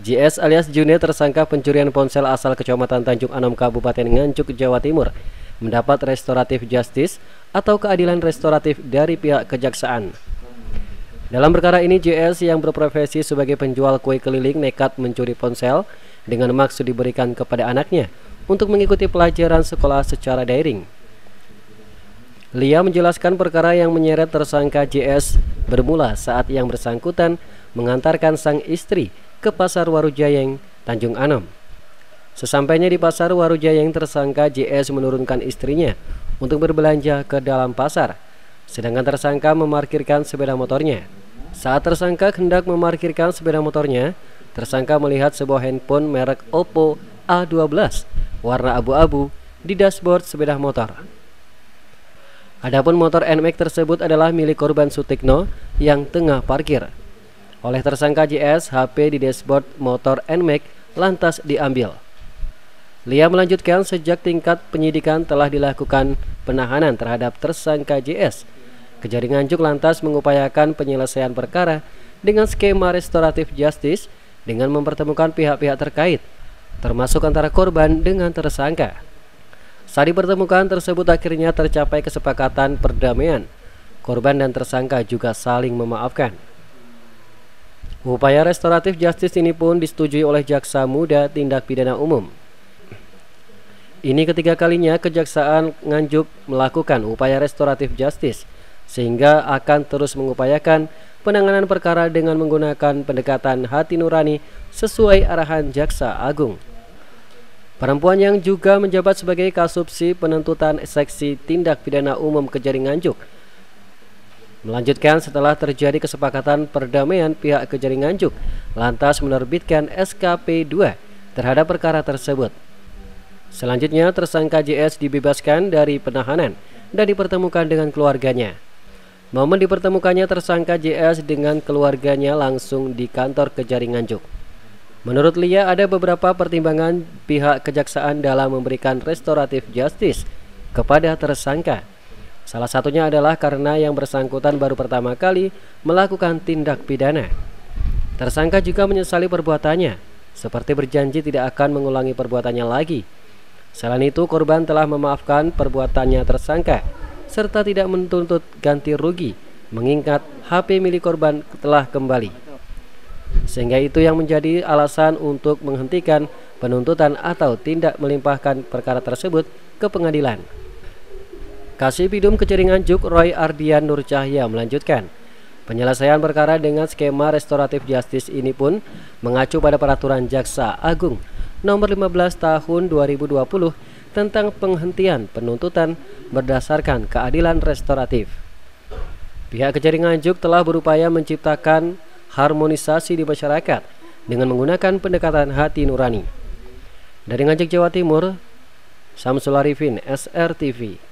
JS alias June tersangka pencurian ponsel asal Kecamatan Tanjung Anom Kabupaten Nganjuk, Jawa Timur mendapat restoratif justice atau keadilan restoratif dari pihak kejaksaan. Dalam perkara ini, JS yang berprofesi sebagai penjual kue keliling nekat mencuri ponsel dengan maksud diberikan kepada anaknya untuk mengikuti pelajaran sekolah secara daring. Lia menjelaskan perkara yang menyeret tersangka JS bermula saat yang bersangkutan mengantarkan sang istri ke Pasar Warujayeng, Tanjung Anom. Sesampainya di Pasar Warujayeng, tersangka JS menurunkan istrinya untuk berbelanja ke dalam pasar, sedangkan tersangka memarkirkan sepeda motornya. Saat tersangka hendak memarkirkan sepeda motornya, tersangka melihat sebuah handphone merek Oppo A12 warna abu-abu di dashboard sepeda motor. Adapun motor NMAX tersebut adalah milik korban Sutikno yang tengah parkir. Oleh tersangka JS, HP di dashboard motor NMAX lantas diambil. Lia melanjutkan, sejak tingkat penyidikan telah dilakukan penahanan terhadap tersangka JS. Kejari Nganjuk lantas mengupayakan penyelesaian perkara dengan skema restoratif justice dengan mempertemukan pihak-pihak terkait, termasuk antara korban dengan tersangka. Saat dipertemukan tersebut akhirnya tercapai kesepakatan perdamaian. Korban dan tersangka juga saling memaafkan. Upaya restoratif justice ini pun disetujui oleh Jaksa Muda Tindak Pidana Umum. Ini ketiga kalinya Kejaksaan Nganjuk melakukan upaya restoratif justice, sehingga akan terus mengupayakan penanganan perkara dengan menggunakan pendekatan hati nurani sesuai arahan Jaksa Agung. Perempuan yang juga menjabat sebagai Kasubsi Penuntutan Seksi Tindak Pidana Umum Kejari Nganjuk melanjutkan, setelah terjadi kesepakatan perdamaian, pihak Kejari Nganjuk lantas menerbitkan SKP 2 terhadap perkara tersebut. Selanjutnya tersangka JS dibebaskan dari penahanan dan dipertemukan dengan keluarganya. Momen dipertemukannya tersangka JS dengan keluarganya langsung di kantor Kejari Nganjuk. Menurut Lia, ada beberapa pertimbangan pihak kejaksaan dalam memberikan restoratif justice kepada tersangka. Salah satunya adalah karena yang bersangkutan baru pertama kali melakukan tindak pidana. Tersangka juga menyesali perbuatannya, seperti berjanji tidak akan mengulangi perbuatannya lagi. Selain itu, korban telah memaafkan perbuatannya tersangka, serta tidak menuntut ganti rugi, mengingat HP milik korban telah kembali. Sehingga itu yang menjadi alasan untuk menghentikan penuntutan atau tidak melimpahkan perkara tersebut ke pengadilan. Kasipidum Kejari Nganjuk Roy Ardian Nur Cahya melanjutkan, penyelesaian perkara dengan skema restoratif justice ini pun mengacu pada peraturan Jaksa Agung nomor 15 tahun 2020 tentang penghentian penuntutan berdasarkan keadilan restoratif. Pihak Kejari Nganjuk telah berupaya menciptakan harmonisasi di masyarakat dengan menggunakan pendekatan hati nurani. Dari Nganjuk, Jawa Timur, Samsul Arifin, SRTV.